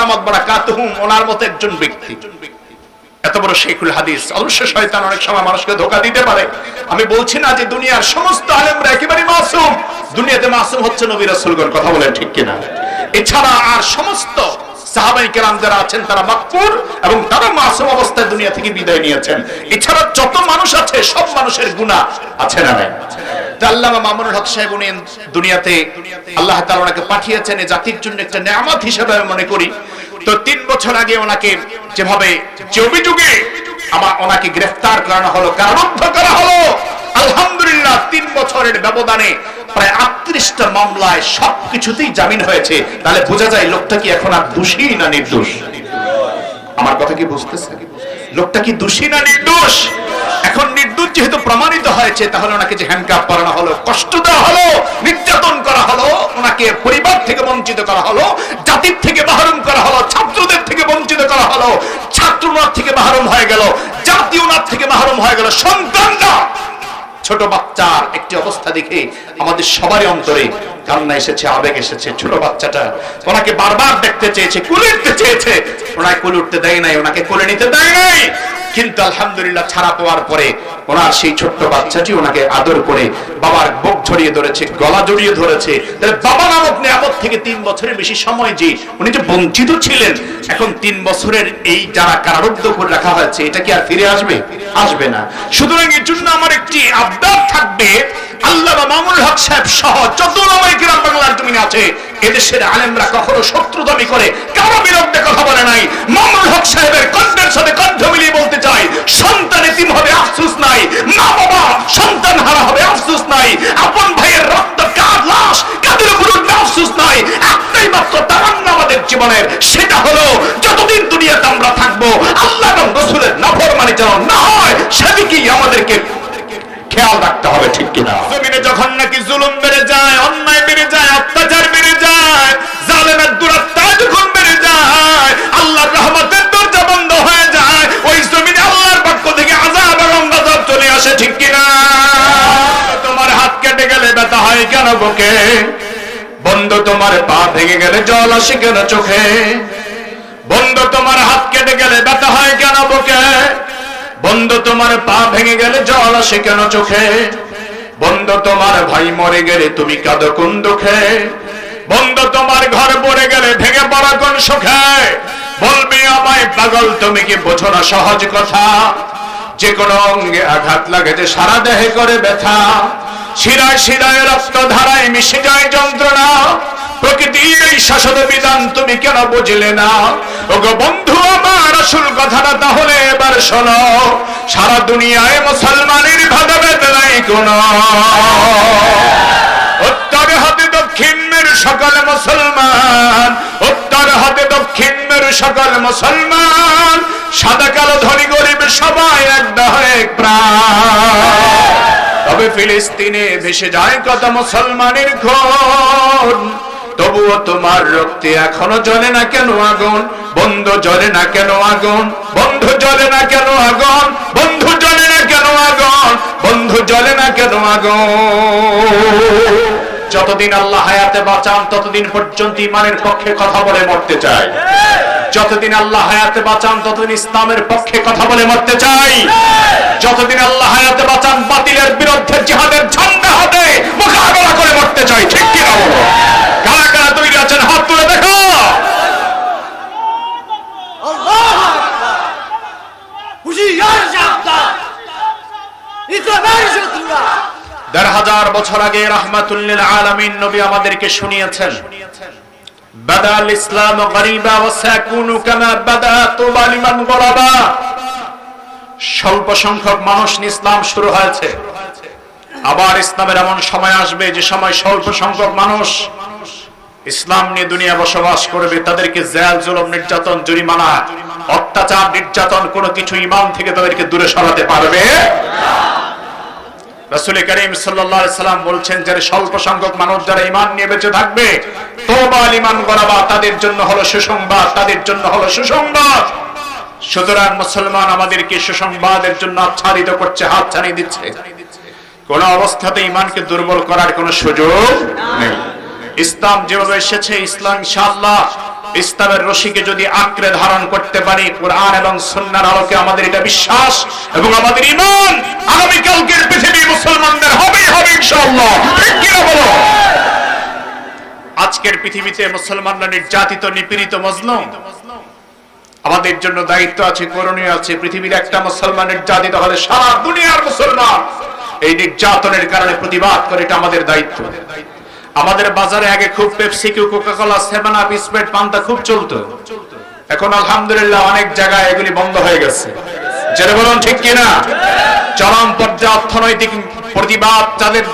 আসসালাম বারাকাতুহুম ওনার মতো একজন ব্যক্তি, এত বড় শেখুল হাদিস। অবশ্য শয়তান অনেক সময় মানুষকে ধোঁকা দিতে পারে। আমি বলছি না যে দুনিয়ার সমস্ত আলেমরা একেবারে মাসুম, দুনিয়াতে মাসুম হচ্ছে নবী রাসূলগণ, কথা বলেন ঠিক কিনা? এছাড়া আর সমস্ত সাহাবায়ে কেরাম যারা আছেন তারা মাকফুর এবং তারা মাসুম অবস্থায় দুনিয়া থেকে বিদায় নিয়েছেন। এছাড়া যত মানুষ আছে সব মানুষের গুনাহ আছে না নাই? আল্লামা মামুনুল হক সাহেব উনি দুনিয়াতে আল্লাহ তাআলা ওনাকে পাঠিয়েছেন এই জাতির জন্য একটা নিয়ামত হিসেবে আমি মনে করি। তো 3 বছর আগে ওনাকে যেভাবে যে অভিযোগে ওনাকে গ্রেফতার করানো হলো, কারারুদ্ধ করা হলো, আলহামদুলিল্লাহ 3 বছরের ব্যবধানে প্রায় 38টা মামলায় সবকিছুতেই জামিন হয়েছে। তাহলে বোঝা যায় লোকটা কি এখন আর দোষী না নির্দোষ? আমার কথা কি বুঝতেছেন? লোকটা কি দোষী না নির্দোষ? এখন নির্দোষ যেহেতু প্রমাণিত হয়েছে, তাহলে ওনাকে যে হ্যান্ডকাপ করানো হলো, কষ্ট দেওয়া হলো, নির্যাতন করা হলো, ওনাকে পরিবার থেকে বঞ্চিত করা হলো, জাতির থেকে মাহরুম করা হলো, ছাত্রদের থেকে বঞ্চিত করা হলো, ছাত্র ওনার থেকে মাহরুম হয়ে গেল, জাতি ওনার থেকে মাহরুম হয়ে গেল, সন্তানরা, ছোট বাচ্চার একটি অবস্থা দেখে আমাদের সবারই অন্তরে কান্না এসেছে, আবেগ এসেছে। ছোট বাচ্চাটা ওনাকে বারবার দেখতে চেয়েছে, কোলে উঠতে চেয়েছে, ওনাকে কোলে উঠতে দেয় নাই, ওনাকে কোলে নিতে দেয় নাই। কিন্তু আলহামদুলিল্লাহ ছাড়া পাওয়ার পরে ওনার সেই ছোট্ট বাচ্চাটি ওনাকে আদর করে বাবার বুক জড়িয়ে ধরেছে, গলা জড়িয়ে ধরেছে। তাহলে বাবা নামক নিয়ামত থেকে 3 বছরের বেশি সময় যে উনি যে বঞ্চিত ছিলেন, এখন 3 বছরের এই যারা কারারুদ্ধ করে রাখা হয়েছে, এটা কি আর ফিরে আসবে? আসবে না। সুতরাং এর জন্য আমার একটি আবদার থাকবে, আল্লামা মামুনুল হক সাহেব সহ যত ওলামায়ে কিরাম বাংলার জমিনে আছে, এদেশের আলেমরা কখনো শত্রু দাবি করে কারো বিরুদ্ধে কথা বলে নাই। মামুনুল হক সাহেবের কণ্ঠের সাথে কণ্ঠ মিলিয়ে বলতে চাই, সন্তান এতিম হবে আফসোস নাই, মা বাবা সন্তান হারা হবে আফসোস নাই, আপন ভাইয়ের রক্ত কার লাশ কাদের উপর উঠবে আফসোস নাই। একটাই মাত্র তামান্না আমাদের জীবনের, সেটা হলো যতদিন দুনিয়াতে আমরা থাকবো আল্লাহ এবং রাসূলের নাফরমানি যেন না হয়, সেদিকেই আমাদেরকে খেয়াল রাখতে হবে, ঠিক কিনা? জমিনে যখন নাকি জুলুম বেড়ে যায়, অন্যায় বেড়ে যায়, অত্যাচার বেড়ে যায়, জালেমের দুরাত্মায় যখন বেড়ে যায়, আল্লাহর রহমতের দরজা বন্ধ হয়ে যায়, ওই জমিনে আল্লাহর পক্ষ থেকে আযাব এবং গজব চলে আসে, ঠিক কিনা? তোমার হাত কেটে গেলে ব্যথা হয় কেন বুকে? বন্ধু তোমার পা ভেঙে গেলে জল আসে কেন চোখে? বন্ধু তোমার হাত কেটে গেলে ব্যথা হয় কেন বুকে? বন্ধু তোমার পা ভেঙে গেলে জল আসে কেন চোখে? বন্ধু তোমার ভাই মরে গেলে তুমি কাঁদো কোন দুঃখে? বন্ধু তোমার ঘর পড়ে গেলে ভেঙে পড়া কোন সুখে? বলবে আমায় পাগল তুমি কি বোঝো না সহজ কথা? যে কোনো অঙ্গে আঘাত লাগে যে সারা দেহে করে ব্যথা, শিরায় শিরায় রক্ত ধারায় মিশে যায় যন্ত্রণা, প্রকৃতির এই শাসন বিধান তুমি কেন বুঝলে না? ওগো বন্ধু আমার আসল কথাটা তাহলে এবার শোনো, সারা দুনিয়ায় মুসলমানের ভেদাভেদ নাই কোনো, উত্তর হতে দক্ষিণ মেরু সকল মুসলমান, উত্তর হতে দক্ষিণ মেরু সকল মুসলমান, সাদা কালো ধনী গরিব সবাই এক দেহে এক প্রাণ। তবে ফিলিস্তিনে ভেসে যায় কত মুসলমানের খুন, তবুও তোমার রক্তে এখনো জ্বলে না কেন আগুন? বন্ধু জ্বলে না কেন আগুন? বন্ধু জ্বলে না কেন আগুন? বন্ধু জ্বলে না কেন আগুন? বন্ধু জ্বলে না কেন আগুন? যতদিন আল্লাহ হায়াতে বাঁচান ততদিন পর্যন্ত ঈমানের পক্ষে কথা বলে মরতে চাই। যতদিন আল্লাহ হায়াতে বাঁচান ততদিন ইসলামের পক্ষে কথা বলে মরতে চাই। যতদিন আল্লাহ হায়াতে বাঁচান বাতিলের বিরুদ্ধে জিহাদের ঝান্ডা হাতে মোকাবেলা করে মরতে চাই, ঠিক কি না বলো? কারা কারা তৈরি আছেন হাত তুলে দেখো। দেড় হাজার বছর আগে রাহমাতুল লিল আলামিন নবী আমাদেরকে শুনিয়েছেন, বাদাল ইসলাম গরিবা ওয়া সায়াকুনু কামা বাদা তুবা লিমান গরাবা। স্বল্প সংখ্যক মানুষ নিয়ে ইসলাম শুরু হয়েছে, আবার ইসলামের এমন সময় আসবে যে সময় স্বল্প সংখ্যক মানুষ ইসলাম নিয়ে দুনিয়া বসবাস করবে। তাদেরকে জেল জুলুম নির্যাতন জরিমানা অত্যাচার নির্যাতন কোনো কিছু ঈমান থেকে তাদেরকে দূরে সরাতে পারবে না। রাসূল করিম সাল্লাল্লাহু আলাইহি সাল্লাম বলছেন, যারা স্বল্প সংখ্যক মানুষ যারা ঈমান নিয়ে বেঁচে থাকবে, তওবা লিমান গরাবা, তাদের জন্য হলো সুসংবাদ, তাদের জন্য হলো সুসংবাদ। সুতরাং মুসলমান আমাদেরকে সুসংবাদের জন্য আচ্ছাদিত করছে, হাত ছাড়িয়ে দিচ্ছে। কোন অবস্থাতে ঈমানকে দুর্বল করার কোনো সুযোগ নেই। ইসলাম যেভাবে এসেছে, ইসলাম ইনশাআল্লাহ ইসলামের রশিকে যদি আঁকড়ে ধারণ করতে পারি কোরআন এবং সুন্নাহর আলোকে, আমাদের এটা বিশ্বাস এবং আমাদের ঈমান, আগামী কালকের পৃথিবী মুসলমানদের হবেই হবে ইনশাআল্লাহ। ঠিক কি না বলো? আজকের পৃথিবীতে মুসলমানরা নির্যাতিত, নিপীড়িত, মজলুম। আমাদের জন্য দায়িত্ব আছে, করণীয় আছে। পৃথিবীর একটা মুসলমান নির্যাতিত হলে সারা দুনিয়ার মুসলমান এই নির্যাতনের কারণে প্রতিবাদ করে, এটা আমাদের দায়িত্ব। আমাদের বাজারে আগে খুব Pepsi, Coca-Cola, seven up, Sprite, পান্তা খুব চলতো। এখন আলহামদুলিল্লাহ অনেক জায়গায় এগুলি বন্ধ হয়ে গেছে। যারা বলুন ঠিক কিনা? চরম পর্যায়ে অর্থনৈতিক প্রতিবাদ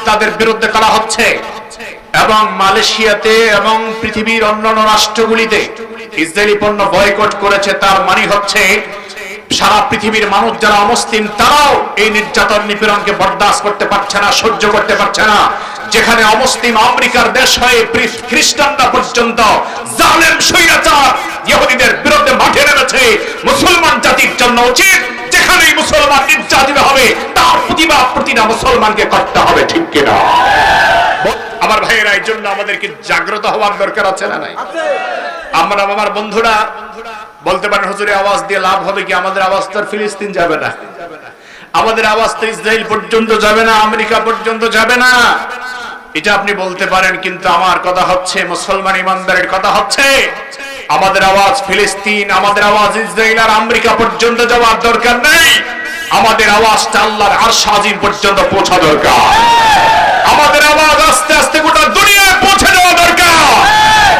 তাদের বিরুদ্ধে করা হচ্ছে এবং মালয়েশিয়াতে এবং পৃথিবীর অন্যান্য রাষ্ট্রগুলিতে ইসরায়েলি পণ্য বয়কট করেছে। তার মানে হচ্ছে সারা পৃথিবীর মানুষ যারা অমুসলিম তারাও এই নির্যাতন নিপীড়নকে বরদাস্ত করতে পারছে না, সহ্য করতে পারছে না। যেখানে অমুসলিম আমেরিকার দেশ হয়ে খ্রিস্টানরা পর্যন্ত জালেম স্বৈরাচার ইহুদিদের বিরুদ্ধে মাঠে নেমেছে, মুসলমান জাতির জন্য উচিত যেখানেই মুসলমান নির্যাতিত হবে তার প্রতিবাদ প্রতিটা মুসলমানকে করতে হবে। ঠিক কিনা আমার ভাইয়েরা? এই জন্য আমাদেরকে জাগ্রত হওয়ার দরকার আছে না নাই? আমরা আমার বন্ধুরা বলতে পারেন হুজুরে আওয়াজ দিয়ে লাভ হবে কি? আমাদের আওয়াজ তো ফিলিস্তিন যাবে না, আমাদের আওয়াজ তো ইসরায়েল পর্যন্ত যাবে না, আমেরিকা পর্যন্ত যাবে না। এটা আপনি বলতে পারেন, কিন্তু আমার কথা হচ্ছে, মুসলমান ইমানদারের কথা হচ্ছে, আমাদের আওয়াজ ফিলিস্তিন, আমাদের আওয়াজ ইসরায়েল আর আমেরিকা পর্যন্ত যাওয়ার দরকার নেই। আমাদের আওয়াজটা আল্লাহর আরশ আজিম পর্যন্ত পৌঁছা দরকার। আমাদের আওয়াজ আস্তে আস্তে গোটা দুনিয়ায় পৌঁছে যাওয়া দরকার।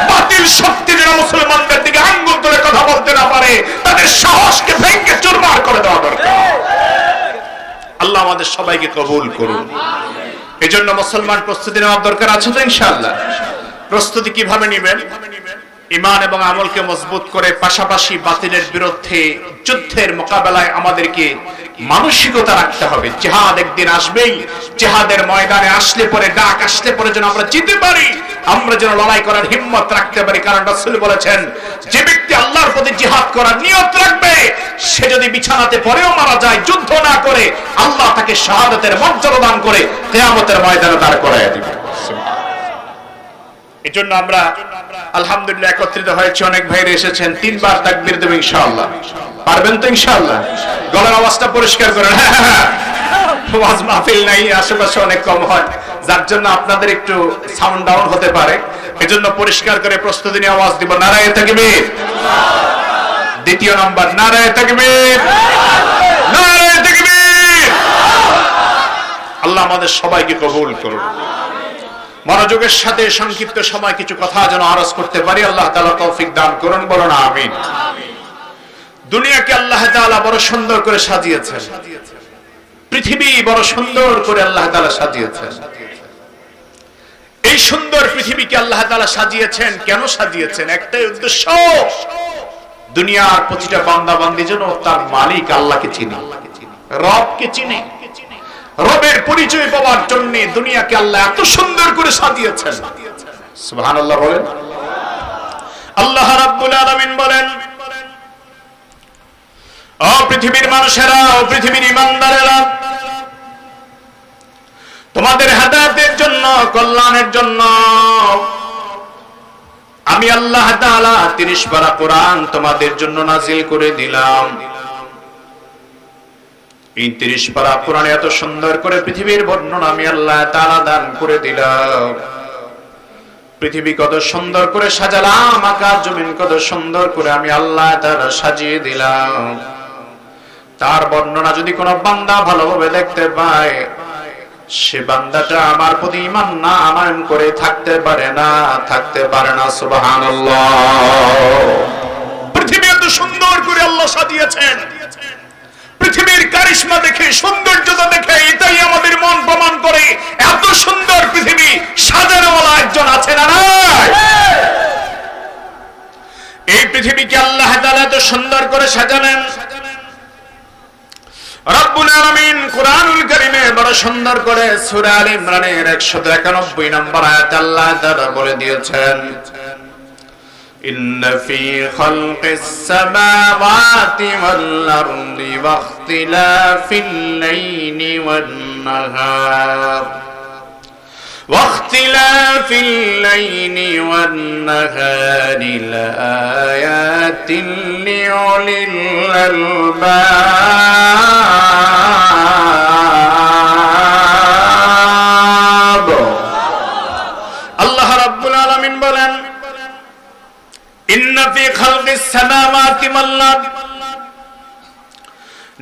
বাতিল শক্তি যারা মুসলমানদের দিকে আঙ্গুল তুলে কথা বলতে না পারে, তাদের সাহসকে ভেঙে চুরমার করে দেওয়া দরকার। আল্লাহ আমাদের সবাইকে কবুল করুন। এজন্য মুসলমান প্রস্তুতি নেওয়ার দরকার আছে তো ইনশাআল্লাহ। প্রস্তুতি কিভাবে নেবেন? ঈমান এবং আমলকে মজবুত করে, পাশাপাশি বাতিলের বিরুদ্ধে যুদ্ধের মোকাবেলায় আমাদেরকে মানসিকতা রাখতে হবে। জিহাদ একদিন আসবেই। জিহাদের ময়দানে আসলে পরে, ডাক আসলে পরে যেন আমরা জিতে পারি, আমরা যেন লড়াই করার হিম্মত রাখতে পারি। কারণ রাসূল বলেছেন, যে ব্যক্তি আল্লাহর প্রতি জিহাদ করার নিয়ত রাখবে, সে যদি বিছানাতে পড়েও মারা যায়, যুদ্ধ না করে, আল্লাহ তাকে শাহাদাতের মর্যাদা দান করে কিয়ামতের ময়দানে দাঁড় করাইয়া দিবেন। এজন্য আমরা আলহামদুলিল্লাহ একত্রিত হয়েছে, অনেক ভাইরা এসেছেন। 3 বার তাকবীর দেব ইনশাআল্লাহ। পারবেন তো ইনশাআল্লাহ? গলার আওয়াজটা পরিষ্কার করেন। ওয়াজ মাহফিল নাই, আশেপাশে অনেক কম হয়, যার জন্য আপনাদের একটু সাউন্ড ডাউন হতে পারে। এজন্য পরিষ্কার করে প্রস্তুতি নিয়ে আওয়াজ দিব। নারায়ে তাকবীর। দ্বিতীয় নাম্বার, নারায়ে তাকবীর, নারায়ে তাকবীর। আল্লাহ আমাদের সবাইকে কবুল করুন। মনোযোগের সাথে সংক্ষিপ্ত সময় কিছু কথা যেন আরজ করতে পারি। আল্লাহ তাআলা তৌফিক দান করুন, বলুন আমিন। দুনিয়াকে আল্লাহ তাআলা বড় সুন্দর করে সাজিয়েছেন, পৃথিবী বড় সুন্দর করে আল্লাহ তাআলা সাজিয়েছেন। এই সুন্দর পৃথিবীকে আল্লাহ তাআলা সাজিয়েছেন, কেন সাজিয়েছেন? একটাই উদ্দেশ্য, দুনিয়ার প্রতিটা বান্দা বান্দি যেন তার মালিক আল্লাহকে চিনে, রবকে চিনে। রবের পরিচয় পাওয়ার জন্য দুনিয়াকে আল্লাহ এত সুন্দর করে সাজিয়েছেন। সুবহানাল্লাহ বলেন। আল্লাহ রাব্বুল আলামিন বলেন, ও পৃথিবীর মানুষেরা, ও পৃথিবীর ঈমানদারেরা, তোমাদের হেদায়েতের জন্য, কল্যাণের জন্য আমি আল্লাহ তাআলা 30 পারা কোরআন তোমাদের জন্য নাজিল করে দিলাম। এই 30 পারা কোরআনে এত সুন্দর করে পৃথিবীর বর্ণনা আমি আল্লাহ তাআলা দান করে দিলাম। পৃথিবী কত সুন্দর করে সাজালাম, আকাশ জমিন কত সুন্দর করে আমি আল্লাহ তাআলা সাজিয়ে দিলাম। তার বর্ণনা যদি কোনো বান্দা ভালোভাবে দেখতে পায়, সে বান্দাটা আমার প্রতি ঈমান না আনয়ন করে থাকতে পারে না, থাকতে পারে না। সুবহানাল্লাহ। পৃথিবী এত সুন্দর করে আল্লাহ সাজিয়েছেন। পৃথিবীর কারিশমা দেখে, সৌন্দর্যতা দেখে এটাই আমাদের মন প্রমাণ করে, এত সুন্দর পৃথিবী সাজানোওয়ালা একজন আছে না নাই? এই পৃথিবীকে আল্লাহ তাআলা এত সুন্দর করে সাজালেন। রব্বুল আলামিন কুরআনুল কারীমে বড় সুন্দর করে সূরা আলে ইমরানের 191 নম্বর আয়াতে আল্লাহ তাআলা বলে দিয়েছেন, ইন্না ফি খালকিস সামাওয়াতি ওয়াল আরদি ওয়াখতিলাফিল লাইলি ওয়ান নাহার واختلاف الليل والنهار لآيات لأولي الألباب আল্লাহ রাব্বুল আলামিন বলেন ইন্না ফি খালকিস সামাওয়াতি ওয়াল আরদ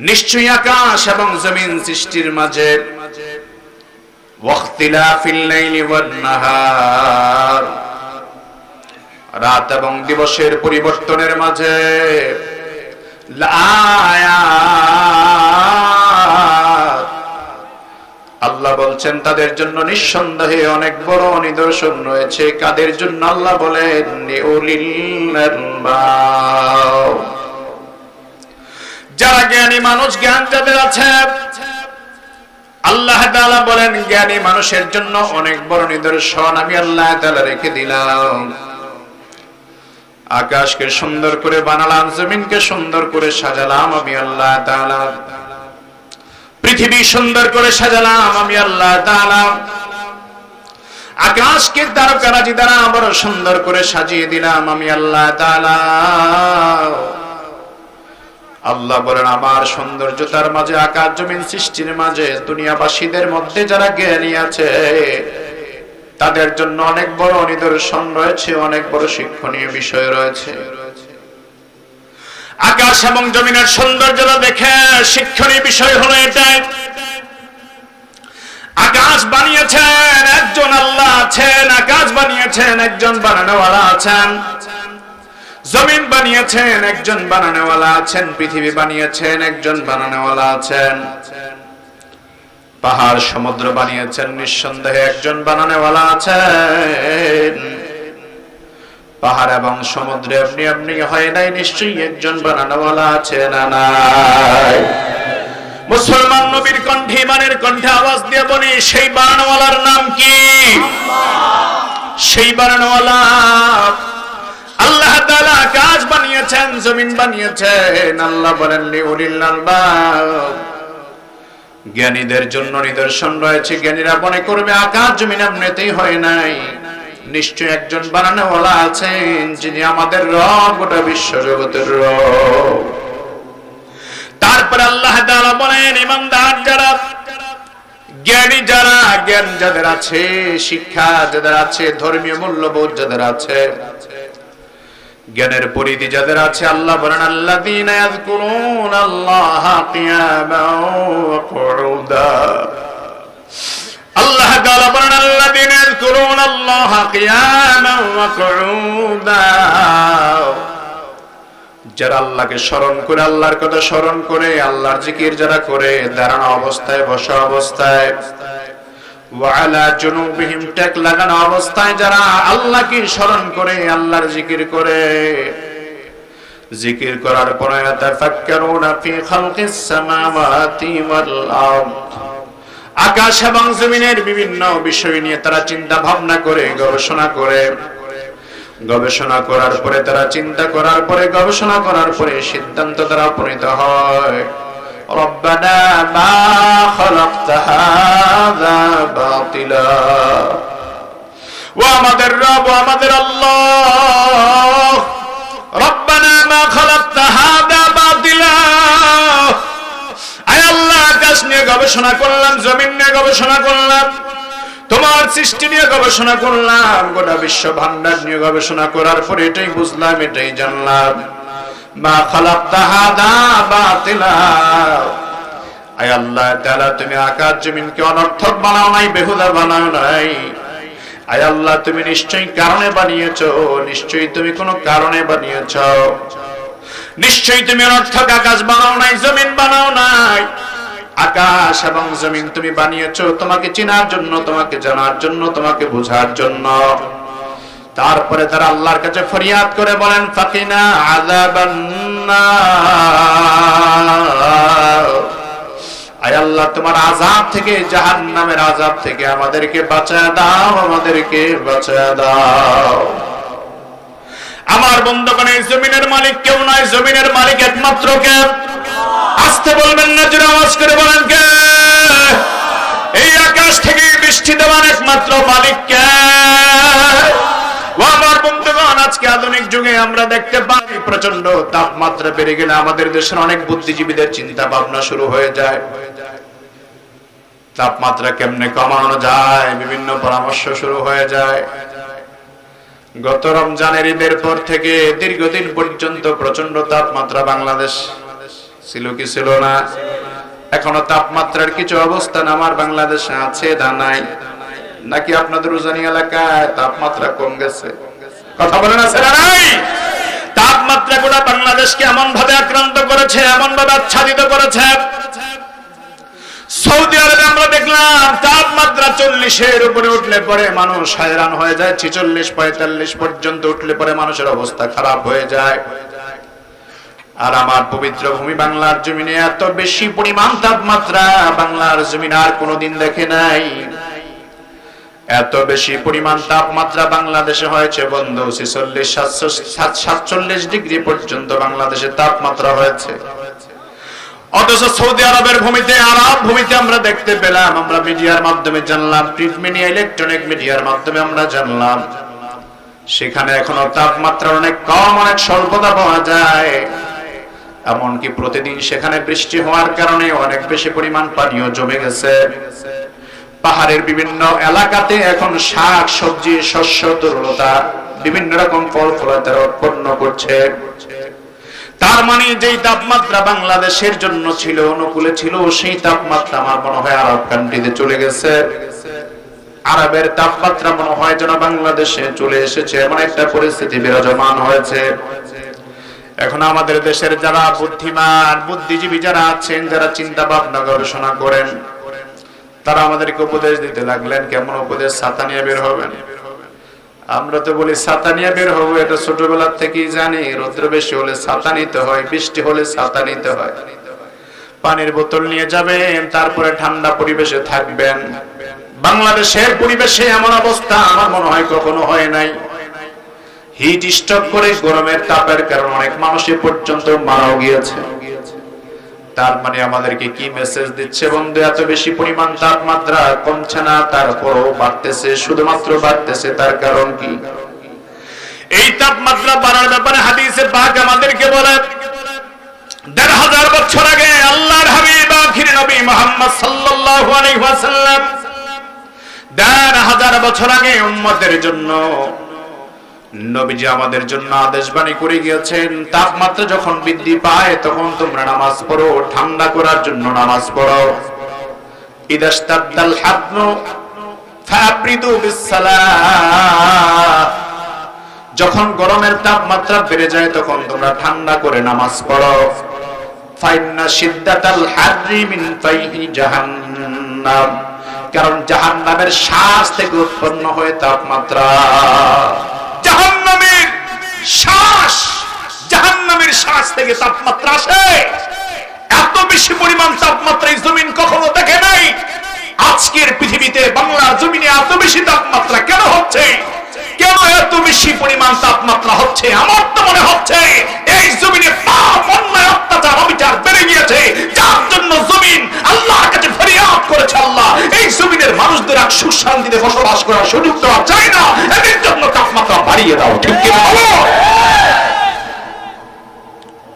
নিশ্চয়ই আকাশ এবং জমিন সৃষ্টির মাঝে ওয়াখতিলাফিল লাইলি ওয়ান নাহার রাত এবং দিবসের পরিবর্তনের মাঝে লায়াত আল্লাহ বলছেন তাদের জন্য নিঃসন্দেহে অনেক বড় নিদর্শন রয়েছে। কাদের জন্য? আল্লাহ বলেন লিউলিল আলবাব, যারা জ্ঞানী মানুষ, জ্ঞান যাদের আছে। আল্লাহ তাআলা বলেন জ্ঞানী মানুষের জন্য অনেক বড় নিদর্শন আমি আল্লাহ তাআলা রেখে দিলাম। আকাশকে সুন্দর করে বানালাম, জমিনকে সুন্দর করে সাজালাম আমি আল্লাহ তাআলা, পৃথিবী সুন্দর করে সাজালাম আমি আল্লাহ তাআলা, আকাশকে তারকারাজি দ্বারা বড় সুন্দর করে সাজিয়ে দিলাম আমি আল্লাহ তাআলা। আল্লাহ বলেন আমার সৌন্দর্যতার মাঝে, আকাশ জমিন সৃষ্টির মাঝে দুনিয়াবাসীদের মধ্যে যারা জ্ঞানী আছে তাদের জন্য অনেক বড় নিদর্শন রয়েছে, অনেক বড় শিক্ষণীয় বিষয় রয়েছে। আকাশ এবং জমিনের সৌন্দর্যতা দেখে শিক্ষণীয় বিষয় হলো এটাই, আকাশ বানিয়েছেন একজন আল্লাহ আছেন, আকাশ বানিয়েছেন একজন বানানোওয়ালা আছেন, জমিন বানিয়েছেন একজন বানানোওয়ালা আছেন, পৃথিবী বানিয়েছেন একজন বানানোওয়ালা আছেন, পাহাড় সমুদ্র বানিয়েছেন নিঃসন্দেহে একজন বানানোওয়ালা আছেন। পাহাড় এবং সমুদ্রে আপনি আপনি হয় নাই, নিশ্চয়ই একজন বানানোওয়ালা আছে না নাই? মুসলমান নবীর কণ্ঠে, ইমানের কণ্ঠে আওয়াজ দিয়ে বলি সেই বানানোওয়ালার নাম কি? সেই বানানোওয়ালা আল্লাহ তাআলা আকাশ বানিয়েছেন, জমিন বানিয়েছেন। আল্লাহ বলেন লিউলিল আলবাব, জ্ঞানীদের জন্য নিদর্শন রয়েছে। জ্ঞানীরা মনে করবে আকাশ জমিন এমনিতেই হয় নাই, নিশ্চয় একজন বানানোওয়ালা আছেন যিনি আমাদের রব, গোটা বিশ্ব জগতের রব। তারপর আল্লাহ তাআলা বলেন ইমানদার যারা, জ্ঞানী যারা, জ্ঞান যাদের আছে, শিক্ষা যাদের আছে, ধর্মীয় মূল্যবোধ যাদের আছে, জ্ঞানের পরিধি যাদের আছে, আল্লাহ বলেন আল্লাযীনা ইয়াযকুরুনাল্লাহা কিয়ামান ওয়া কুউদা। আল্লাহ তাআলা বলেন আল্লাযীনা ইয়াযকুরুনাল্লাহা কিয়ামান ওয়া কুউদা, যারা আল্লাহকে স্মরণ করে, আল্লাহর কথা স্মরণ করে, আল্লাহর জিকির যারা করে দাঁড়ানো অবস্থায়, বসা অবস্থায়, ওয়া আলা জুনুবিহিম, টেক লাগানো অবস্থায় যারা আল্লাহকে স্মরণ করে, আল্লাহর জিকির করে, জিকির করার পরে তাফাক্কারুনা ফি খালকিস সামাওয়াতি ওয়াল আরদ, আকাশ এবং জমিনের বিভিন্ন বিষয় নিয়ে তারা চিন্তা ভাবনা করে, গবেষণা করে, গবেষণা করার পরে তারা চিন্তা করার পরে, গবেষণা করার পরে সিদ্ধান্ত তারা উপনীত হয় রব্বানা মা খালাকতা হাযা বাতিলা, ও আমাদের রব, ও আমাদের আল্লাহ, রব্বানা মা খালাকতা হাযা বাতিলা, আয় আল্লাহ আকাশ নিয়ে গবেষণা করলাম, জমিন নিয়ে গবেষণা করলাম, তোমার সৃষ্টি নিয়ে গবেষণা করলাম, গোটা বিশ্ব ভান্ডার নিয়ে গবেষণা করার পরে এটাই বুঝলাম, এটাই জানলাম মা খালাকতা হাযা বাতিলা, আয় আল্লাহ তাআলা তুমি আকাশ জমিনকে অনর্থক বানাও নাই, বেহুদা বানাও নাই। আয় আল্লাহ তুমি নিশ্চয়ই কারণে বানিয়েছো, নিশ্চয়ই তুমি কোনো কারণে বানিয়েছো, নিশ্চয়ই তুমি অনর্থক আকাশ বানাও নাই, জমিন বানাও নাই। আকাশ এবং জমিন তুমি বানিয়েছো তোমাকে চেনার জন্য, তোমাকে জানার জন্য, তোমাকে বোঝার জন্য। তারপরে তারা আল্লাহর কাছে ফরিয়াদ করে বলেন ফাকিনা আযাবান নার, আয় আল্লাহ তোমার আযাব থেকে, জাহান্নামের আযাব থেকে আমাদেরকে বাঁচায় দাও, আমাদেরকে বাঁচায় দাও। আমার বন্ধুগণ, এই জমিনের মালিক কেউ নয়, জমিনের মালিক একমাত্র কে? আসতে বলবেন না, জোরে আওয়াজ করে বলেন কে? এই আকাশ থেকে বৃষ্টি দেওয়ার একমাত্র মালিক আমরা দেখতে পাই প্রচন্ড তাপমাত্রা বেড়ে গেলে আমাদের দেশের অনেক বুদ্ধিজীবীদের চিন্তা ভাবনা শুরু হয়ে যায়, তাপমাত্রা কেমনে কমানো যায়, বিভিন্ন পরামর্শ শুরু হয়ে যায়। গত রমজানের ঈদের পর থেকে দীর্ঘদিন পর্যন্ত প্রচন্ড তাপমাত্রা বাংলাদেশ ছিল কি ছিল না? এখনো তাপমাত্রার কিছু অবস্থান আমার বাংলাদেশে আছে না নাই? নাকি আপনাদের উজানি এলাকায় তাপমাত্রা কম গেছে? কথা বলেন আছে না নাই? তাপমাত্রা গোটা বাংলাদেশকে এমন ভাবে আক্রান্ত করেছে, এমন ভাবে আচ্ছাদিত করেছে। সৌদি আরবে আমরা দেখলাম তাপমাত্রা 40-এর উপরে উঠলে পরে মানুষ হয়রান হয়ে যায়, 46-45 পর্যন্ত উঠলে পরে মানুষের অবস্থা খারাপ হয়ে যায়। আর আমার পবিত্র ভূমি বাংলার জমিনে এত বেশি পরিমাণ তাপমাত্রা বাংলার জমিন আর কোনোদিন দেখে নাই। এত বেশি পরিমাণ তাপমাত্রা বাংলাদেশে হয়েছে বন্ধু, 46-47 ডিগ্রি পর্যন্ত বাংলাদেশে তাপমাত্রা হয়েছে। অথচ সৌদি আরবের ভূমিতে, আরব ভূমিতে আমরা দেখতে পেলাম, আমরা মিডিয়ার মাধ্যমে জানলাম, প্রিন্ট মিডিয়া, ইলেকট্রনিক মিডিয়ার মাধ্যমে আমরা জানলাম, সেখানে এখনো তাপমাত্রা অনেক কম, অনেক স্বল্পতা পাওয়া যায়। এমনকি প্রতিদিন সেখানে বৃষ্টি হওয়ার কারণে অনেক বেশি পরিমাণ পানিও জমে গেছে। পাহাড়ের বিভিন্ন এলাকাতে এখন শাক সবজি, শস্য, তরুলতা, বিভিন্ন রকম ফল ফলাতে উৎপন্ন করছে। তার মানে যেই তাপমাত্রা বাংলাদেশের জন্য ছিল, অনুকূলে ছিল, সেই তাপমাত্রা আমার মনে হয় আরব কান্ট্রিতে চলে গেছে। আরবের তাপমাত্রা মনে হয় যেন বাংলাদেশে চলে এসেছে, এমন একটা পরিস্থিতি বিরাজমান হয়েছে। এখন আমাদের দেশের যারা বুদ্ধিমান, বুদ্ধিজীবী যারা আছেন, যারা চিন্তা ভাবনা গবেষণা করেন, তারা আমাদেরকে উপদেশ দিতে লাগলেন। কেমন উপদেশ? ছাতা নিয়ে বের হবেন। আমরা তো বলি ছাতা নিয়ে বের হবো, এটা ছোটবেলার থেকেই জানি। রৌদ্র বেশি হলে ছাতা নিতে হয়, বৃষ্টি হলে ছাতা নিতে হয়। পানির বোতল নিয়ে যাবেন, তারপরে ঠান্ডা পরিবেশে থাকবেন। বাংলাদেশের পরিবেশে এমন অবস্থা আমার মনে হয় কখনো হয় নাই। হিট স্ট্রোক করে গরমের তাপের কারণে অনেক মানুষের পর্যন্ত মারাও গিয়েছে। তার মানে আমাদেরকে কি মেসেজ দিচ্ছে বন্ধু? এত বেশি পরিমাণ তাপমাত্রা কমছে না, তারপরও বাড়তেছে, শুধুমাত্র বাড়তেছে। তার কারণ কি? এই তাপমাত্রা বাড়ার ব্যাপারে হাদিসে পাক আমাদেরকে বলে ১৫০০ বছর আগে আল্লাহর হাবিব আখির নবী মুহাম্মদ সাল্লাল্লাহু আলাইহি ওয়াসাল্লাম ১৫০০ বছর আগে উম্মতের জন্য নবীজি আমাদের জন্য আদেশবাণী করে গিয়েছেন, তাপমাত্রা যখন বৃদ্ধি পায় তখন তোমরা নামাজ পড়ো, ঠান্ডা করার জন্য নামাজ পড়ো। ইদাস্তাদাল হাদনু ফাবরিদু বিসসালাহ, যখন গরমের তাপমাত্রা বেড়ে যায় তখন তোমরা ঠান্ডা করে নামাজ পড়ো। ফাইন্না শিদ্দাতাল হাররি মিন ফাইহি জাহান্নাম, কারণ জাহান্নামের শ্বাস থেকে উৎপন্ন হয় তাপমাত্রা। জাহান্নামের শ্বাস, জাহান্নামের শ্বাস থেকে তাপমাত্রা আসে। এত বেশি পরিমাণ তাপমাত্রা এই জমিন কখনো দেখে নাই। আজকের পৃথিবীতে বাংলার জমিনে এত বেশি তাপমাত্রা কেন হচ্ছে? কেন এত বেশি পরিমাণ তাপমাত্রা হচ্ছে? আমার তো মনে হচ্ছে এই জমিনে পাপ, অন্যায়, অত্যাচার, অবিচার বেড়ে গিয়েছে, যার জন্য জমিন আল্লাহর কাছে ফরিয়াদ করেছে, আল্লাহ এই জমিনের মানুষদের আর সুখ শান্তিতে বসবাস করার সুযোগ দেওয়া যায় না, এদের জন্য তাপমাত্রা বাড়িয়ে দাও। ঠিক কি না বলো?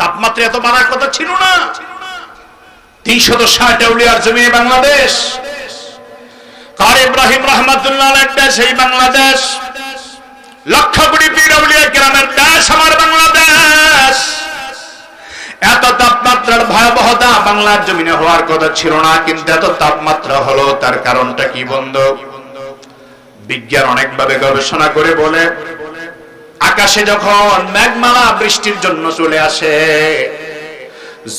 তাপমাত্রা এত বাড়ার কথা ছিল না। ৩৬০ আউলিয়ার জমিনে বাংলাদেশ, কার ইব্রাহিম রাহমাতুল্লাহ আলাইহির দেশ এই বাংলাদেশ, লক্ষ কোটি পীর আউলিয়া কেরামের দেশ আমার বাংলাদেশ। এত তাপমাত্রার ভয়াবহতা বাংলার জমিনে হওয়ার কথা ছিল না, কিন্তু এত তাপমাত্রা হলো। তার কারণটা কি বন্ধু? বিজ্ঞান অনেকভাবে গবেষণা করে বলে, আকাশে যখন মেঘমালা বৃষ্টির জন্য চলে আসে,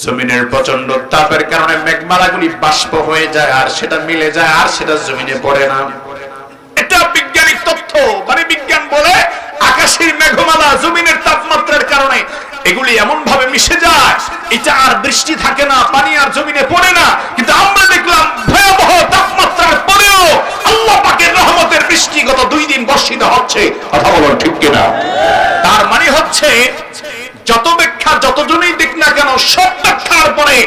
জমিনের প্রচন্ড তাপের কারণে মেঘমালাগুলি বাষ্প হয়ে যায়, আর সেটা মিলে যায়, আর সেটা জমিনে পড়ে না। এটা বিজ্ঞানিক তথ্য। মানে বিজ্ঞান বলে আকাশের মেঘমালা জমিনের তাপমাত্রার কারণে এগুলি এমন ভাবে মিশে যায়, এটা আর বৃষ্টি থাকে না, পানি আর জমিনে পড়ে না। কিন্তু আমরা দেখলাম ভয়াবহ তাপমাত্রার পরেও আল্লাহ পাকের রহমতের বৃষ্টি গত 2 দিন বর্ষিত হচ্ছে। কথা বলুন ঠিক কিনা? তার মানে হচ্ছে যত ব্যাখ্যা যতজনই দিক না কেন, সব ব্যাখ্যার পরে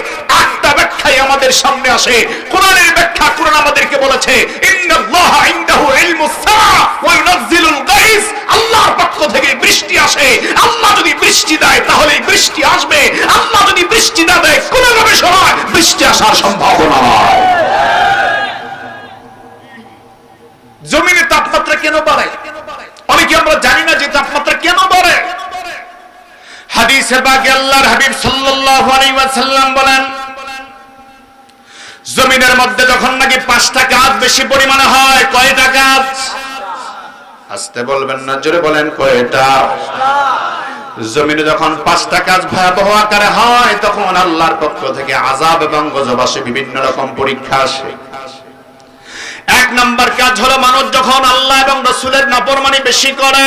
একটা ব্যাখ্যাই আমাদের সামনে আসে। কোরআনের ব্যাখ্যা, কোরআন আমাদেরকে বলেছে ইন্নাল্লাহা ইনদাহু ইলমুস সাআ ওয়া ইউনাজ্জিলুল গায়স, আল্লাহর পক্ষ থেকে বৃষ্টি আসে, আল্লাহ বৃষ্টি না দেয় কোন গবেষণায় বৃষ্টি আসার সম্ভাবনা নয়। জমিনে তাপমাত্রা কেন বাড়ে? অনেকে আমরা জানি না যে তাপমাত্রা কেন বাড়ে। হাদিসে পাকে আল্লাহর হাবিব সাল্লাল্লাহু আলাইহি ওয়াসাল্লাম বলেন, জমিনের মধ্যে যখন নাকি 5টা কাজ বেশি পরিমাণে হয়, কয়টা কাজ? আস্তে বলবেন না, জোরে বলেন, কয়টা? জমিনে যখন 5টা কাজ ভয়াবহ আকারে হয়, তখন আল্লাহর পক্ষ থেকে আযাব এবং গজব আসে, বিভিন্ন রকম পরীক্ষা আসে। 1 নাম্বার কাজ হলো মানুষ যখন আল্লাহ এবং রাসূলের নাফরমানি বেশি করে।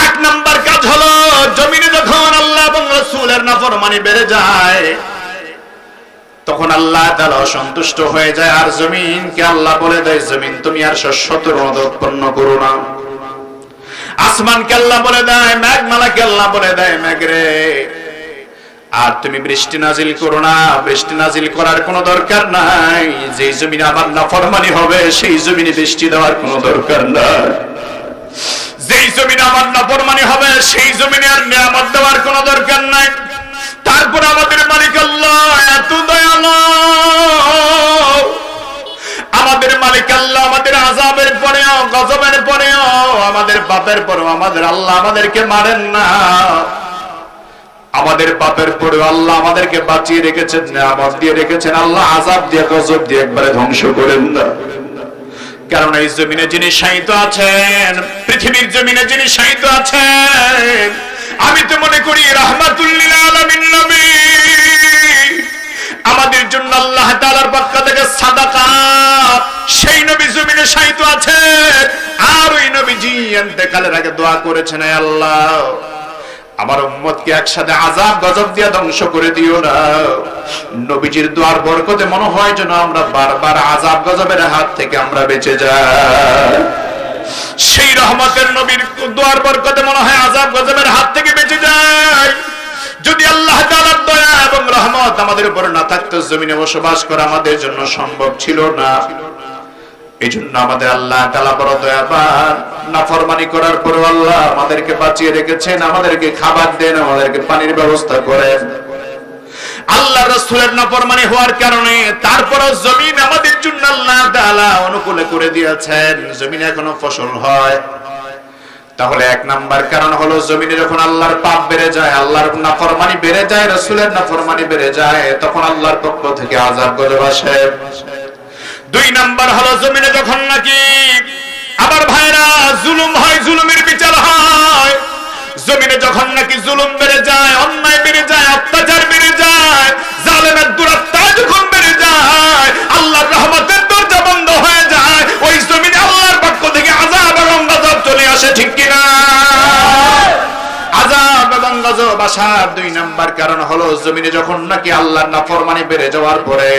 1 নাম্বার কাজ হলো জমিনে যখন আল্লাহ এবং রাসূলের নাফরমানি বেড়ে যায়, তখন আল্লাহ তাআলা অসন্তুষ্ট হয়ে যায়, আর জমিনকে আল্লাহ বলে দেয়, জমিন তুমি আর শস্য উৎপন্ন করো না। আসমানকে আল্লাহ বলে দেয়, মেঘমালাকে আল্লাহ বলে দেয়, মেঘরে আর তুমি বৃষ্টি নাজিল করো না, বৃষ্টি নাজিল করার কোনো দরকার নাই। যেই জমিনে আমার নাফরমানি হবে সেই জমিনে বৃষ্টি দেওয়ার কোনো দরকার নাই। যেই জমিনে আমার নাফরমানি হবে সেই জমিনে আর নিয়ামত দেওয়ার কোনো দরকার নাই। তারপর আমাদের মালিক আল্লাহ এত দয়ালু, আমাদের মালিক আল্লাহ আমাদের আযাবের পরেও, গজবের পরেও, আমাদের পাপের পরেও আমাদের আল্লাহ আমাদেরকে মারেন না। আমাদের পাপের পরেও আল্লাহ আমাদেরকে বাঁচিয়ে রেখেছেন, নিয়ামত দিয়ে রেখেছেন। আল্লাহ আযাব দিয়ে, গজব দিয়ে একবারে ধ্বংস করেন না। কারণ এই জমিনে যিনি শায়িত আছেন, পৃথিবীর জমিনে যিনি শায়িত আছেন, আমি তো মনে করি রাহমাতুল লিল আলামিন নবী, আমাদের জন্য আল্লাহ তাআলার পক্ষ থেকে সাদাকা, সেই নবী জমিনে শায়িত আছেন। আর ওই নবীজি ইন্তেকালের আগে দোয়া করেছেন, হে আল্লাহ আমার উম্মতকে একসাথে আযাব গজব দিয়ে ধ্বংস করে দিও না। নবীজির দোয়ার বরকতে মনে হয় যেন আমরা বারবার আযাব গজবের হাত থেকে আমরা বেঁচে যাই। সেই রহমতের নবীর দোয়ার বরকতে মনে হয় আযাব গজবের হাত থেকে বেঁচে যায়। যদি আল্লাহ তাআলার দয়া এবং রহমত আমাদের উপর না থাকতো, জমিনে বসবাস করা আমাদের জন্য সম্ভব ছিল না। এজন্য আমাদের আল্লাহ তাআলা বড় দয়াবান। নাফরমানি করার পর আল্লাহ আমাদেরকে বাঁচিয়ে রেখেছেন, আমাদেরকে খাবার দেন, আমাদেরকে পানির ব্যবস্থা করেন। আল্লাহর রাসূলের নাফরমানি হওয়ার কারণে তারপরও জমিন আমাদের জন্য আল্লাহ তাআলা অনুকূলে করে দিয়েছেন, জমিনে এখনো ফসল হয়। তাহলে 1 নাম্বার কারণ হলো জমিনে যখন আল্লাহর পাপ বেড়ে যায়, আল্লাহর নাফরমানি বেড়ে যায়, রাসূলের নাফরমানি বেড়ে যায়, তখন আল্লাহর পক্ষ থেকে আযাব গজব আসে। 2 নাম্বার হলো জমিনে যখন নাকি আমার ভাইরা জুলুম হয়, জুলুমের বিচার হয়, জমিনে যখন নাকি জুলুম বেড়ে যায়, অন্যায় বেড়ে যায়, অত্যাচার বেড়ে যায়, জালেমের দুরাত্মা যখন বেড়ে যায়, আল্লাহর রহমতের দরজা বন্ধ হয়ে যায়, ওই জমিনে আল্লাহর পক্ষ থেকে আযাব এবং গজব চলে আসে, ঠিক কি না? আযাব এবং গজব আসার 2 নাম্বার কারণ হলো জমিনে যখন নাকি আল্লাহর নাফরমানি বেড়ে যাওয়ার পরে,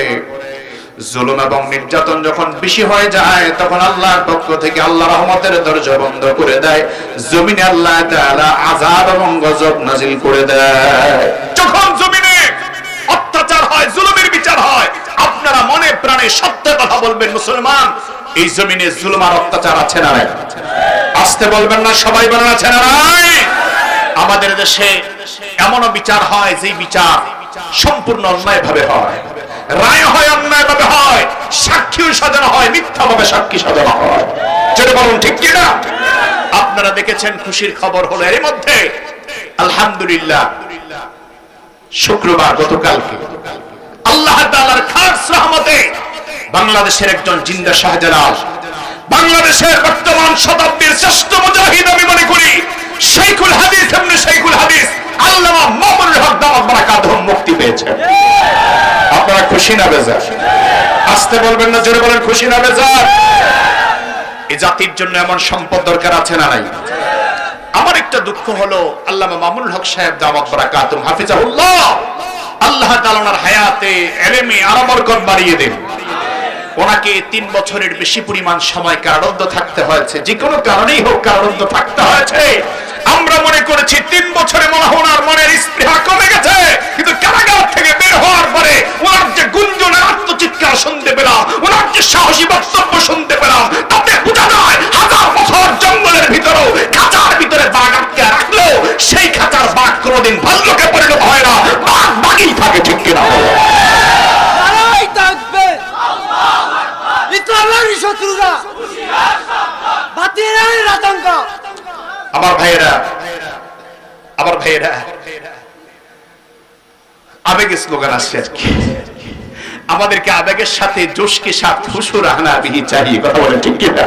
জুলুম এবং নির্যাতন যখন বেশি হয়ে যায়, তখন আল্লাহর পক্ষ থেকে আল্লাহ রহমতের দরজা বন্ধ করে দেয়, জমিনে আল্লাহ তাআলা আযাব এবং গজব নাজিল করে দেয়। যখন জমিনে অত্যাচার হয়, জুলুমের বিচার হয়, আপনারা মনে প্রাণে সত্য কথা বলবেন মুসলমান, এই জমিনে জুলুম আর অত্যাচার আছে না নাই? আস্তে বলবেন না, সবাই বলেন আছে না নাই? আমাদের দেশে এমনও বিচার হয় যে বিচার সম্পূর্ণ অন্যায় ভাবে হয়, রায় হয় অন্যায় ভাবে হয়, সাক্ষীও সাজানো হয়, মিথ্যা ভাবে সাক্ষী সাজানো হয়। যেটা বলুন ঠিক কি না? আপনারা দেখেছেন, খুশির খবর হলো এর মধ্যে আলহামদুলিল্লাহ শুক্রবার গতকালকে আল্লাহ তাআলার খাস রহমতে বাংলাদেশের একজন জিন্দা শাহজালাল, বাংলাদেশের বর্তমান শতাব্দীর শ্রেষ্ঠ মুজাহিদ আমি মনে করি শাইখুল হাদিস ইবনে শাইখুল হাদিস আল্লামা মামুনুল হক দামাত বারাকাতুহু মুক্তি পেয়েছেন। আপনারা খুশি না বেজার? আস্তে বলবেন না, জোরে বলেন, খুশি না বেজার? এই জাতির জন্য এমন সম্পদ দরকার আছে না নাই? আমার একটা দুঃখ হলো আল্লামা মামুনুল হক সাহেব দামাত বারাকাতুহু হাফিজাহুল্লাহ, আল্লাহ তাআলা ওনার হায়াতে ইলমে আরো বরকত বাড়িয়ে দেন। ওনাকে 3 বছরের বেশি পরিমাণ সময় কারারুদ্ধ থাকতে হয়েছে, যে কোনো কারণেই হোক কারারুদ্ধ থাকতে হয়েছে। আমরা মনে করেছি 3 বছরে মনে হয় ওনার মনের স্পৃহা কমে গেছে, কিন্তু কারাগার থেকে বের হওয়ার পরে ওনার যে গুঞ্জনের আত্মচিৎকার শুনতে পেলাম, ওনার যে সাহসী বক্তব্য শুনতে পেলাম, তাতে বোঝা যায় 1000 বছর জঙ্গলের ভিতরেও খাঁচার ভিতরে বাঘ আটকে রাখলেও সেই খাঁচার বাঘ কোনোদিন ভাল্লুকে পরিণত হয় না। বাঘ আমারই শত্রুরা, বাতিলের আতঙ্ক। আমার ভাইয়েরা, আমার ভাইয়েরা, আবেগে স্লোগান আসছে আর কি। আমাদেরকে আবেগের সাথে জোশকে সাথ হুশুর আনা বিহি চাই, কথা বলে ঠিক কিনা?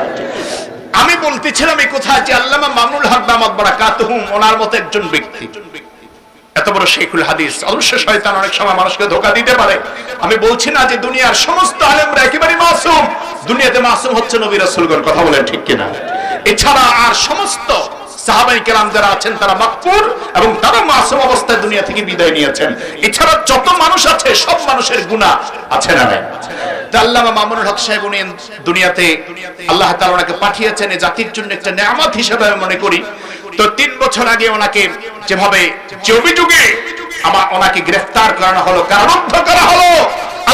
আমি বলতেছিলাম এই কথা যে আল্লামা মামুনুল হক দামাত বারাকাতুহুম ওনার মতো একজন ব্যক্তি, এত বড় শেখুল হাদিস। অবশ্য শয়তান অনেক সময় মানুষকে ধোঁকা দিতে পারে। আমি বলছি না যে দুনিয়ার সমস্ত আলেমরা একেবারে মাসুম। দুনিয়াতে মাসুম হচ্ছে নবী রাসূলগণ, কথা বলেন ঠিক কিনা? এছাড়া আর সমস্ত সাহাবায়ে কেরাম যারা আছেন তারা মাকফুর এবং তারা মাসুম অবস্থায় দুনিয়া থেকে বিদায় নিয়েছেন। এছাড়া যত মানুষ আছে সব মানুষের গুনাহ আছে না নাই? আল্লামা মামুনুল হক সাহেব উনি দুনিয়াতে আল্লাহ তাআলা ওনাকে পাঠিয়েছেন এই জাতির জন্য একটা নিয়ামত হিসেবে আমি মনে করি। তো 3 বছর আগে ওনাকে যেভাবে যে অভিযোগে ওনাকে গ্রেফতার করানো হলো, কারারুদ্ধ করা হলো,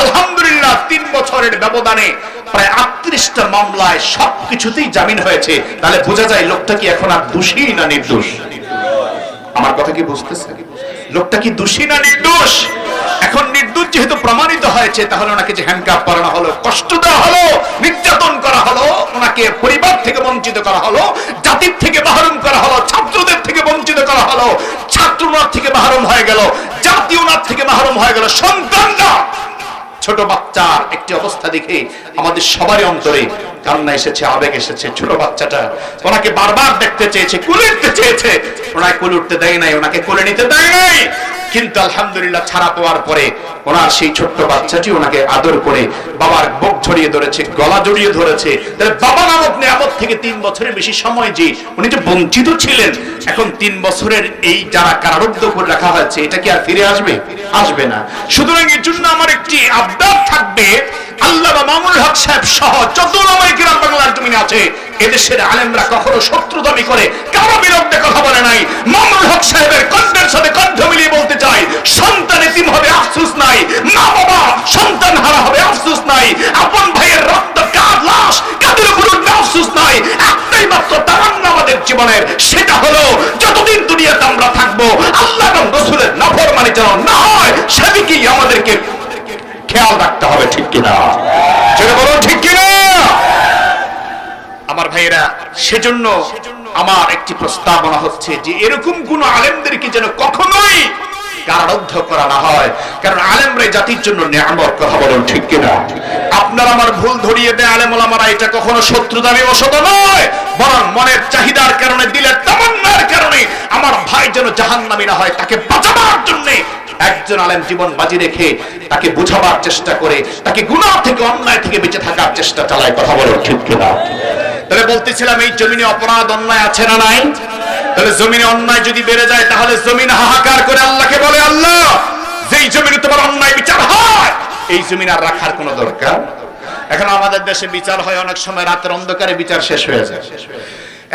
আলহামদুলিল্লাহ 3 বছরের ব্যবধানে প্রায় 38টা মামলায় সবকিছুতেই জামিন হয়েছে। তাহলে বোঝা যায় লোকটা কি এখন আর দোষী না নির্দোষ? আমার কথা কি বুঝতেছে? লোকটা কি দোষী না নির্দোষ? এখন নির্দোষ যেহেতু প্রমাণিত হয়েছে, তাহলে ওনাকে যে হ্যান্ডকাপ করানো হলো, কষ্ট দেওয়া হলো, নির্যাতন করা হলো, ওনাকে পরিবার থেকে বঞ্চিত করা হলো, জাতির থেকে মাহরুম করা হলো, ছাত্রদের থেকে বঞ্চিত করা হলো, ছাত্র ওনার থেকে মাহরুম হয়ে গেল, জাতি ওনার থেকে মাহরুম হয়ে গেল, সন্তানরা, ছোট বাচ্চার একটি অবস্থা দেখে আমাদের সবারই অন্তরে কান্না এসেছে, আবেগ এসেছে। ছোট বাচ্চাটা ওনাকে বারবার দেখতে চেয়েছে, কোলে উঠতে চেয়েছে, ওনাকে কোলে উঠতে দেয় নাই, ওনাকে কোলে নিতে দেয় নাই। কিন্তু আলহামদুলিল্লাহ ছাড়া পাওয়ার পরে ওনার সেই ছোট্ট বাচ্চাটি ওনাকে আদর করে বাবার বুক জড়িয়ে ধরেছে, গলা জড়িয়ে ধরেছে। তাহলে বাবা নামক নিয়ামত থেকে 3 বছরের বেশি সময় যে উনি যে বঞ্চিত ছিলেন, এখন 3 বছরের এই যারা কারারুদ্ধ করে রাখা হয়েছে, এটা কি আর ফিরে আসবে? আসবে না। সুতরাং এর জন্য আমার একটি আবদার থাকবে, আল্লামা মামুনুল হক সাহেব সহ যত ওলামায়ে কেরাম বাংলার জমিনে আছে, এদেশের আলেমরা কখনো শত্রু দাবি করে কারো বিরুদ্ধে কথা বলে নাই। মামুনুল হক সাহেবের কণ্ঠের সাথে কণ্ঠ মিলিয়ে বলতে চাই, সন্তান এতিম হবে আফসোস নাই, মা বাবা সন্তান হারা হবে আফসোস নাই, আপন ভাইয়ের রক্ত কাঁদ লাশ কাদের উপর উঠবে আফসোস নাই। একটাই মাত্র তামান্না আমাদের জীবনের, সেটা হলো যতদিন দুনিয়াতে আমরা থাকবো আল্লাহ এবং রাসূলের নাফরমানি যেন না হয়, সেদিকেই আমাদেরকে খেয়াল রাখতে হবে, ঠিক কিনা? সেটা বলো ঠিক কিনা? আমার ভাইয়েরা, সেজন্য আমার একটি প্রস্তাবনা হচ্ছে যে এরকম কোন আলেমদেরকে যেন কখনোই কারারুদ্ধ করা না হয়, কারণ আলেমরা জাতির জন্য নিয়ামত, কথা বলুন ঠিক কিনা? আপনার আমার ভুল ধরিয়ে দেয় আলেম ওলামারা, এটা কখনো শত্রুতামি বশত নয়, বরং মনের চাহিদার কারণে, দিলের তামান্নার কারণে আমার ভাই যেন জাহান্নামী না হয়, তাকে বাঁচাবার জন্য একজন আলেম জীবন বাজি রেখে তাকে বুঝাবার চেষ্টা করে, তাকে গুনাহ থেকে অন্যায় থেকে বেঁচে থাকার চেষ্টা চালায়, কথা বলুন ঠিক কিনা? তাহলে বলতেছিলাম এই জমিনে অপরাধ অন্যায় আছে না নাই? তাহলে জমিনে অন্যায় যদি বেড়ে যায়, তাহলে জমিন হাহাকার করে আল্লাহকে বলে, আল্লাহ যেই জমিনে তোমার অন্যায় বিচার হয় এই জমিন আর রাখার কোনো দরকার। এখন আমাদের দেশে বিচার হয় অনেক সময় রাতের অন্ধকারে বিচার শেষ হয়ে যায়।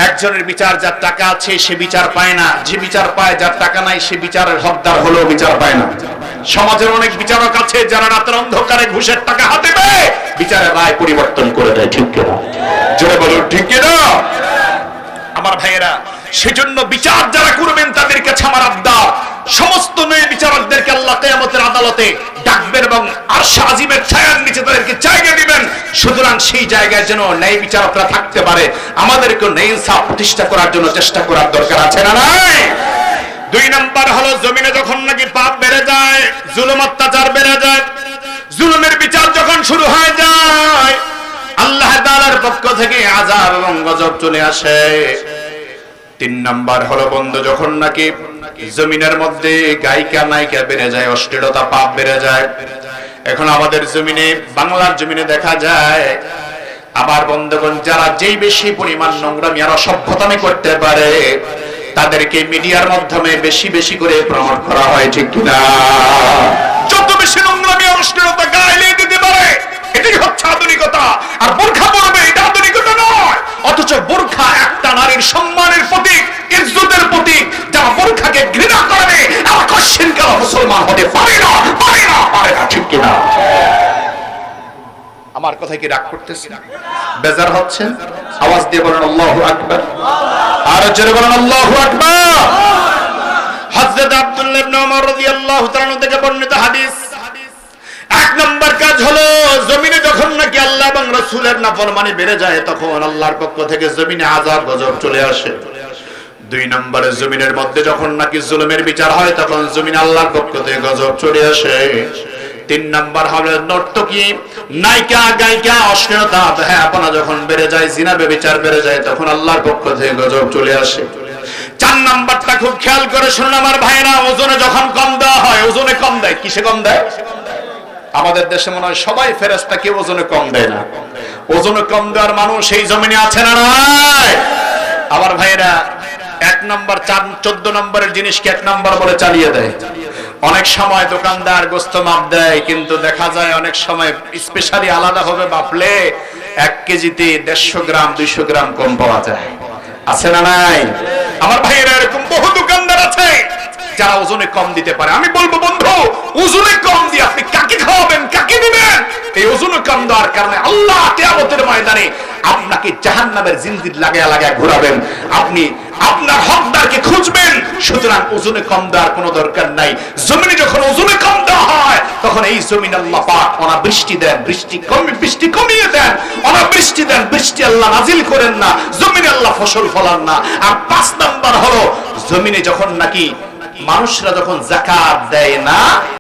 একজনের বিচার, যার টাকা আছে সে বিচার পায় না, যে বিচার পায় যার টাকা নাই সে বিচারের হকদার হলেও বিচার পায় না। সমাজের অনেক বিচারক আছে যারা রাতের অন্ধকারে ঘুষের টাকা হাতে পেয়ে বিচারের রায় পরিবর্তন করে দেয়, ঠিক কিনা? জোরে বলুন ঠিক কিনা? আমার ভাইয়েরা, সেজন্য বিচার যারা করবেন তাদের কাছে আমার আবদার, সমস্ত ন্যায় বিচারকদেরকে আল্লাহ কিয়ামতের আদালতে ডাকবেন এবং আরশে আজিমের ছায়ার নিচে তাদেরকে জায়গা দিবেন। সুতরাং সেই জায়গায় যেন ন্যায় বিচারকরা থাকতে পারে, আমাদেরকে ন্যায় ইনসাফ প্রতিষ্ঠা করার জন্য চেষ্টা করার দরকার আছে না নাই? 2 নাম্বার হলো, জমিনে যখন নাকি পাপ বেড়ে যায়, জুলুম অত্যাচার বেড়ে যায়, জুলুমের বিচার যখন শুরু হয়ে যায়, আল্লাহ তাআলার পক্ষ থেকে আযাব এবং গজব চলে আসে। 3 নাম্বার হলো বন্ধু, যখন নাকি জমিনের মধ্যে গায়িকা নায়িকা বেড়ে যায়, অশ্লীলতা পাপ বেড়ে যায়। এখন আমাদের জমিনে, বাংলার জমিনে দেখা যায় আবার বন্ধুগণ, যারা যেই বেশি পরিমাণ নোংরামি আর অসভ্যতামি করতে পারে তাদেরকে মিডিয়ার মাধ্যমে বেশি বেশি করে প্রমোট করা হয়, ঠিক কিনা? যত বেশি নোংরামি আর অশ্লীলতা গাইলে দিতে পারে, এটাই হচ্ছে আধুনিকতা। আর বোরখা পরবে, এটা আধুনিকতা নয়। অথচ বোরখা একটা নারীর সম্মানের প্রতীক, ইজ্জতের প্রতীক। যারা বোরখাকে ঘৃণা করবে আর কশিন কালা মুসলমান হতে পারে না, পারে না, পারে না, ঠিক কিনা? আমার কথা কি রাগ করতেছেন? বেজার হচ্ছেন? আওয়াজ দিয়ে বলেন আল্লাহু আকবার। আর জোরে বলেন আল্লাহু আকবার। হযরত আব্দুল্লাহ ইবনে ওমর রাদিয়াল্লাহু তাআলা থেকে বর্ণিত হাদিস, 1 নম্বর কাজ হলো জমিনে যখন নাকি আল্লাহ এবং রাসূলের নাফরমানি বেড়ে যায় তখন আল্লাহর পক্ষ থেকে জমিনে আযাব গজব চলে আসে। 2 নম্বরে জমিনের মধ্যে যখন নাকি জুলুমের বিচার হয় তখন জমিনে আল্লাহর পক্ষ থেকে গজব চলে আসে। 3 নাম্বার হবে নর্তকী, নায়িকা, গায়িকা, অশ্লীলতা, বেহায়াপনা যখন বেড়ে যায়, জিনা ব্যভিচার বেড়ে যায় তখন আল্লাহর পক্ষ থেকে গজব চলে আসে। 4 নাম্বারটা খুব খেয়াল করে শুনুন আমার ভাইরা, ওজনে যখন কম দেওয়া হয়, ওজনে কম দেয়, কিসে কম দেয়? আমাদের দেশে মনে হয় সবাই ফেরেশতা, কেউ ওজনে কম দেয় না। ওজনে কম দেওয়ার মানুষ এই জমিনে আছে না নাই? আমার ভাইরা 1 নাম্বার 14 নম্বরের জিনিসকে 1 নাম্বার বলে চালিয়ে দেয়। অনেক সময় দোকানদার গোস্ত মাপ দেয়, কিন্তু দেখা যায় অনেক সময় স্পেশালি আলাদা হবে মাপলে 1 কেজিতে 150 গ্রাম 200 গ্রাম কম পাওয়া যায়। আছে না নাই? আমার ভাইয়েরা এরকম বহু দোকানদার আছে যারা ওজনে কম দিতে পারে। আমি বলবো বন্ধু, ওজনে কম দিয়ে আপনি কাকে খাওয়াবেন, কাকে দিবেন? এই ওজনে কম দেওয়ার কারণে আল্লাহ কিয়ামতের ময়দানে আপনাকে জাহান্নামের জিনজির লাগায়া লাগায়া ঘোরাবেন। আপনি আপনার হকদারকে খুঁজবেন। সুতরাং ওজনে কম দেওয়ার কোনো দরকার নাই। জমিনে যখন ওজনে কম দেওয়া হয় তখন এই জমিন আল্লাহ পাক অনাবৃষ্টি দেন, বৃষ্টি কমিয়ে দেন, অনাবৃষ্টি দেন, বৃষ্টি আল্লাহ নাজিল করেন না, জমিনে আল্লাহ ফসল ফলান না। আর 5 নাম্বার হলো জমিনে যখন নাকি মানুষরা যখন যাকাত দেয় না